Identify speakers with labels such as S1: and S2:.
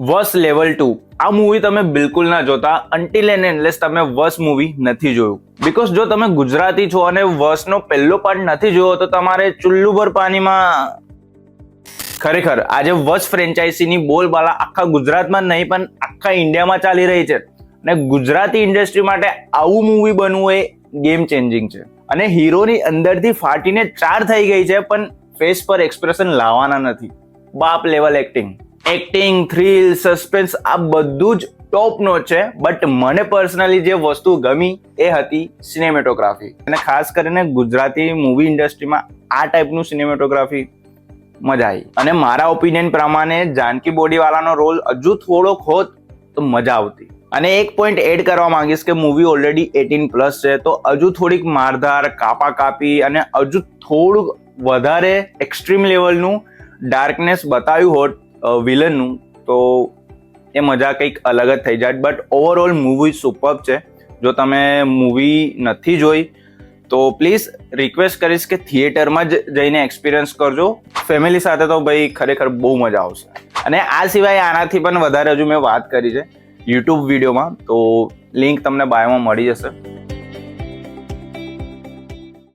S1: વસ લેવલ 2 આ મૂવી તમે બિલકુલ ના જોતા અન્ટિલ એન્ડ અનલેસ તમે વસ મૂવી નથી જોયું. બીકોઝ જો તમે ગુજરાતી છો અને વસનો પહેલો પાર્ટ નથી જોયો તો તમારે ચુલ્લુ ભર પાણીમાં. ખરેખર આજે વસ ફ્રેન્ચાઇઝીની બોલબાલા આખા ગુજરાતમાં નહીં પણ આખા ઇન્ડિયામાં ચાલી રહી છે અને ગુજરાતી ઇન્ડસ્ટ્રી માટે આવું મૂવી બનવું એ ગેમ ચેન્જિંગ છે. અને હીરોની અંદરથી ફાટીને 4 થઈ ગઈ છે પણ ફેસ પર એક્સપ્રેશન લાવવાના નથી. બાપ લેવલ એક્ટિંગ, થ્રિલ, સસ્પેન્સ આ બધું જ ટોપ નોચ છે. બટ મને પર્સનલી જે વસ્તુ ગમી એ હતી સિનેમેટોગ્રાફી. અને ખાસ કરીને ગુજરાતી મૂવી ઇન્ડસ્ટ્રીમાં આ ટાઈપનું સિનેમેટોગ્રાફી મજા આવી. અને મારા ઓપિનિયન પ્રમાણે જાનકી બોડીવાલાનો રોલ હજુ થોડોક હોત તો મજા આવતી. અને એક પોઈન્ટ એડ કરવા માંગીશ કે મૂવી ઓલરેડી 18+ છે તો હજુ થોડીક મારધાર, કાપી અને હજુ થોડુંક વધારે એક્સ્ટ્રીમ લેવલનું ડાર્કનેસ બતાવ્યું હોત વિલનનું તો એ મજા કંઈક અલગ જ થઈ જાય. બટ ઓવરઓલ મૂવી સુપર્બ છે. જો તમે મૂવી નથી જોઈ તો પ્લીઝ રિક્વેસ્ટ કરીશ કે થિયેટરમાં જ જઈને એક્સપિરિયન્સ કરજો. ફેમિલી સાથે તો ભાઈ ખરેખર બહુ મજા આવશે. અને આ સિવાય આનાથી પણ વધારે હજુ મેં વાત કરી છે યુટ્યુબ વિડીયોમાં, તો લિંક તમને બાયોમાં મળી જશે.